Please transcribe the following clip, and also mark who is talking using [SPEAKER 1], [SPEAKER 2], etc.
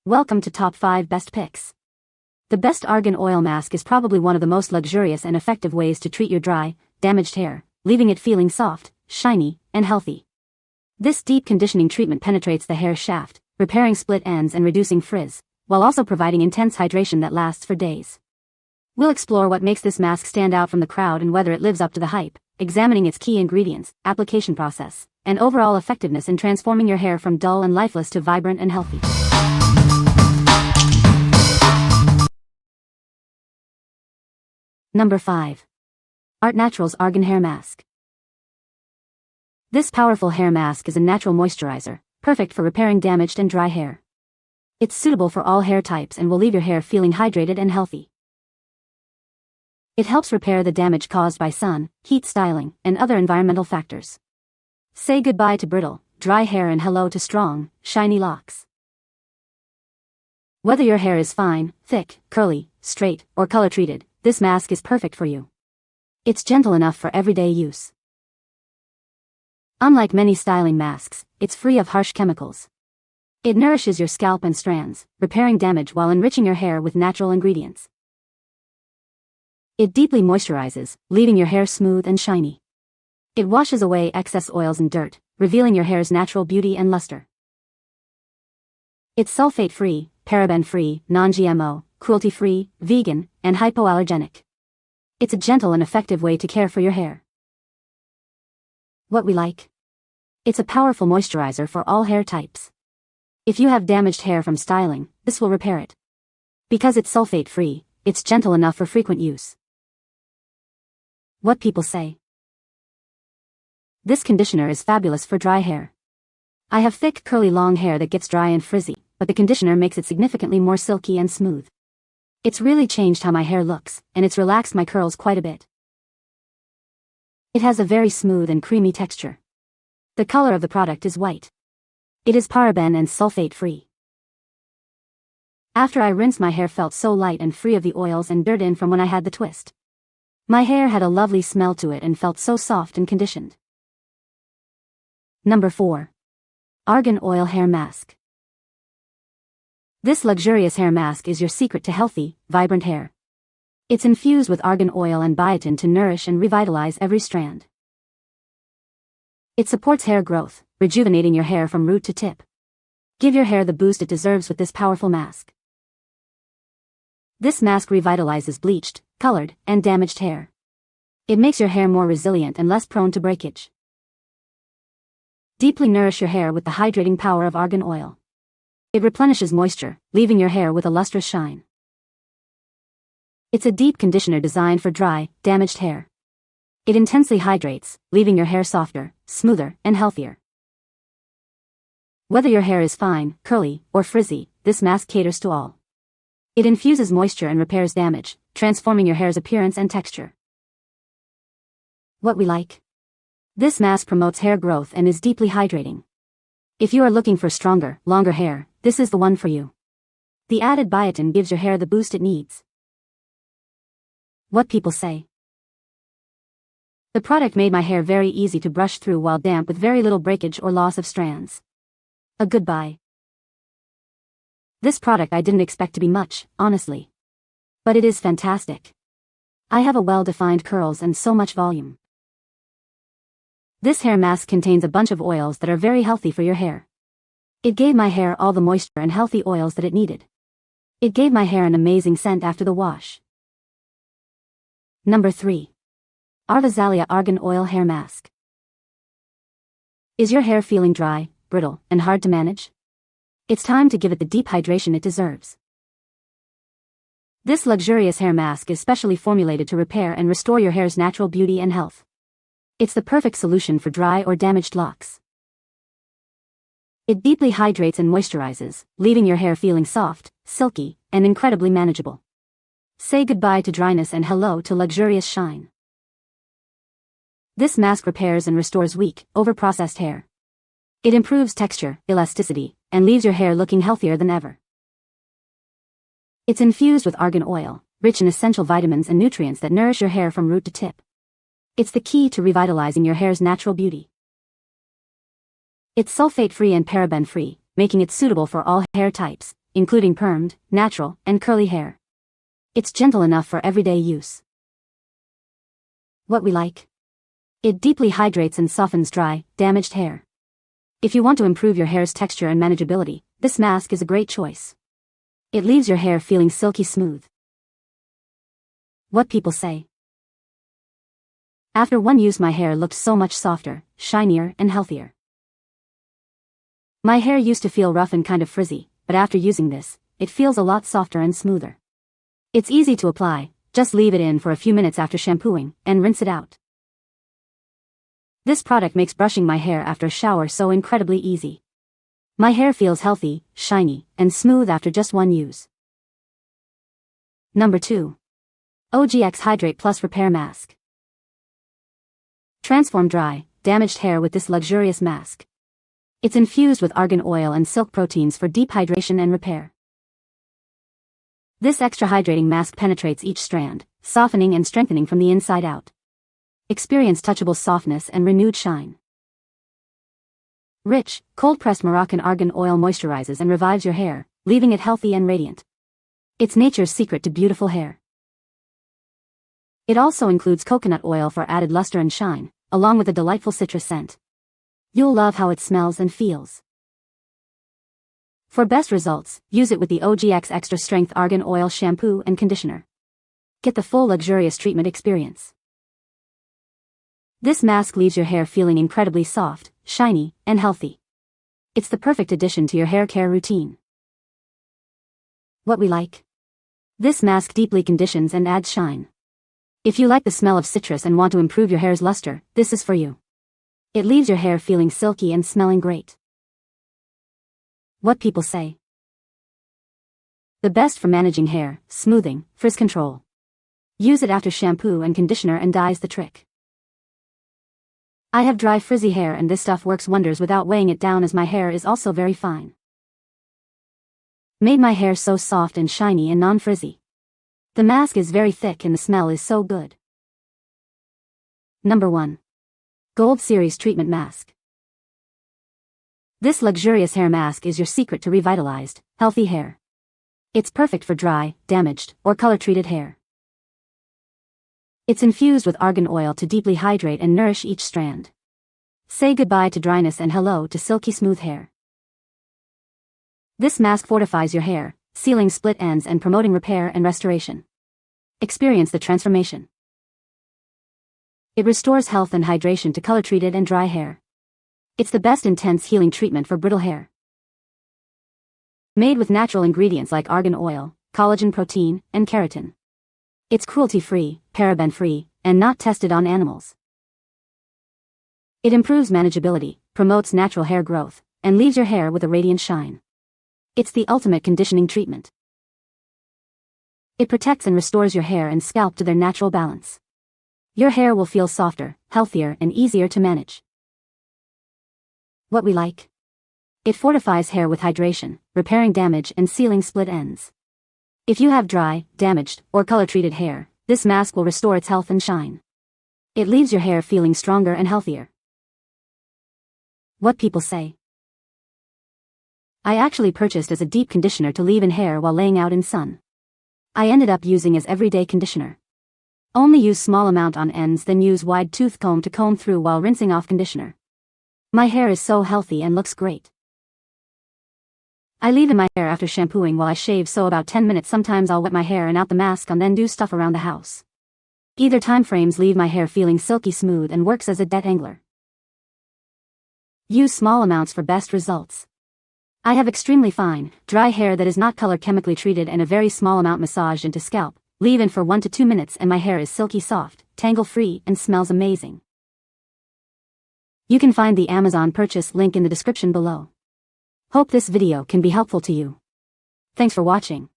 [SPEAKER 1] Welcome to Top 5 Best Picks. The best Argan Oil Mask is probably one of the most luxurious and effective ways to treat your dry, damaged hair, leaving it feeling soft, shiny, and healthy. This deep conditioning treatment penetrates the hair shaft, repairing split ends and reducing frizz, while also providing intense hydration that lasts for days. We'll explore what makes this mask stand out from the crowd and whether it lives up to the hype, examining its key ingredients, application process, and overall effectiveness in transforming your hair from dull and lifeless to vibrant and healthy. Number 5. Artnaturals Argan Hair Mask. This powerful hair mask is a natural moisturizer, perfect for repairing damaged and dry hair. It's suitable for all hair types and will leave your hair feeling hydrated and healthy. It helps repair the damage caused by sun, heat styling, and other environmental factors. Say goodbye to brittle, dry hair and hello to strong, shiny locks. Whether your hair is fine, thick, curly, straight, or color-treated, this mask is perfect for you. It's gentle enough for everyday use. Unlike many styling masks, it's free of harsh chemicals. It nourishes your scalp and strands, repairing damage while enriching your hair with natural ingredients. It deeply moisturizes, leaving your hair smooth and shiny. It washes away excess oils and dirt, revealing your hair's natural beauty and luster. It's sulfate-free, paraben-free, non-GMO, cruelty-free, vegan, and hypoallergenic. It's a gentle and effective way to care for your hair. What we like? It's a powerful moisturizer for all hair types. If you have damaged hair from styling, this will repair it. Because it's sulfate-free, it's gentle enough for frequent use. What people say? This conditioner is fabulous for dry hair. I have thick, curly long hair that gets dry and frizzy, but the conditioner makes it significantly more silky and smooth. It's really changed how my hair looks, and it's relaxed my curls quite a bit. It has a very smooth and creamy texture. The color of the product is white. It is paraben and sulfate-free. After I rinsed, my hair felt so light and free of the oils and dirt in from when I had the twist. My hair had a lovely smell to it and felt so soft and conditioned. Number 4. Argan Oil Hair Mask. This luxurious hair mask is your secret to healthy, vibrant hair. It's infused with argan oil and biotin to nourish and revitalize every strand. It supports hair growth, rejuvenating your hair from root to tip. Give your hair the boost it deserves with this powerful mask. This mask revitalizes bleached, colored, and damaged hair. It makes your hair more resilient and less prone to breakage. Deeply nourish your hair with the hydrating power of argan oil. It replenishes moisture, leaving your hair with a lustrous shine. It's a deep conditioner designed for dry, damaged hair. It intensely hydrates, leaving your hair softer, smoother, and healthier. Whether your hair is fine, curly, or frizzy, this mask caters to all. It infuses moisture and repairs damage, transforming your hair's appearance and texture. What we like? This mask promotes hair growth and is deeply hydrating. If you are looking for stronger, longer hair, this is the one for you. The added biotin gives your hair the boost it needs. What people say? The product made my hair very easy to brush through while damp with very little breakage or loss of strands. A good buy. This product I didn't expect to be much, honestly. But it is fantastic. I have a well-defined curls and so much volume. This hair mask contains a bunch of oils that are very healthy for your hair. It gave my hair all the moisture and healthy oils that it needed. It gave my hair an amazing scent after the wash. Number 3. Arvazallia Argan Oil Hair Mask. Is your hair feeling dry, brittle, and hard to manage? It's time to give it the deep hydration it deserves. This luxurious hair mask is specially formulated to repair and restore your hair's natural beauty and health. It's the perfect solution for dry or damaged locks. It deeply hydrates and moisturizes, leaving your hair feeling soft, silky, and incredibly manageable. Say goodbye to dryness and hello to luxurious shine. This mask repairs and restores weak, overprocessed hair. It improves texture, elasticity, and leaves your hair looking healthier than ever. It's infused with argan oil, rich in essential vitamins and nutrients that nourish your hair from root to tip. It's the key to revitalizing your hair's natural beauty. It's sulfate-free and paraben-free, making it suitable for all hair types, including permed, natural, and curly hair. It's gentle enough for everyday use. What we like. It deeply hydrates and softens dry, damaged hair. If you want to improve your hair's texture and manageability, this mask is a great choice. It leaves your hair feeling silky smooth. What people say. After one use, my hair looked so much softer, shinier, and healthier. My hair used to feel rough and kind of frizzy, but after using this, it feels a lot softer and smoother. It's easy to apply, just leave it in for a few minutes after shampooing, and rinse it out. This product makes brushing my hair after a shower so incredibly easy. My hair feels healthy, shiny, and smooth after just one use. Number 2. OGX Hydrate Plus Repair Mask. Transform dry, damaged hair with this luxurious mask. It's infused with argan oil and silk proteins for deep hydration and repair. This extra hydrating mask penetrates each strand, softening and strengthening from the inside out. Experience touchable softness and renewed shine. Rich, cold-pressed Moroccan argan oil moisturizes and revives your hair, leaving it healthy and radiant. It's nature's secret to beautiful hair. It also includes coconut oil for added luster and shine, along with a delightful citrus scent. You'll love how it smells and feels. For best results, use it with the OGX Extra Strength Argan Oil Shampoo and Conditioner. Get the full luxurious treatment experience. This mask leaves your hair feeling incredibly soft, shiny, and healthy. It's the perfect addition to your hair care routine. What we like. This mask deeply conditions and adds shine. If you like the smell of citrus and want to improve your hair's luster, this is for you. It leaves your hair feeling silky and smelling great. What people say. The best for managing hair, smoothing, frizz control. Use it after shampoo and conditioner and dye's the trick. I have dry frizzy hair and this stuff works wonders without weighing it down, as my hair is also very fine. Made my hair so soft and shiny and non-frizzy. The mask is very thick and the smell is so good. Number 1. Gold Series Treatment Mask. This luxurious hair mask is your secret to revitalized, healthy hair. It's perfect for dry, damaged, or color-treated hair. It's infused with argan oil to deeply hydrate and nourish each strand. Say goodbye to dryness and hello to silky smooth hair. This mask fortifies your hair, sealing split ends and promoting repair and restoration. Experience the transformation. It restores health and hydration to color-treated and dry hair. It's the best intense healing treatment for brittle hair. Made with natural ingredients like argan oil, collagen protein, and keratin. It's cruelty-free, paraben-free, and not tested on animals. It improves manageability, promotes natural hair growth, and leaves your hair with a radiant shine. It's the ultimate conditioning treatment. It protects and restores your hair and scalp to their natural balance. Your hair will feel softer, healthier, and easier to manage. What we like. It fortifies hair with hydration, repairing damage and sealing split ends. If you have dry, damaged, or color-treated hair, this mask will restore its health and shine. It leaves your hair feeling stronger and healthier. What people say. I actually purchased as a deep conditioner to leave in hair while laying out in sun. I ended up using as everyday conditioner. Only use small amount on ends, then use wide tooth comb to comb through while rinsing off conditioner. My hair is so healthy and looks great. I leave in my hair after shampooing while I shave, so about 10 minutes. Sometimes I'll wet my hair and out the mask and then do stuff around the house. Either time frames leave my hair feeling silky smooth and works as a detangler. Use small amounts for best results. I have extremely fine, dry hair that is not color chemically treated, and a very small amount massaged into scalp. Leave in for 1 to 2 minutes and my hair is silky soft, tangle-free, and smells amazing. You can find the Amazon purchase link in the description below. Hope this video can be helpful to you. Thanks for watching.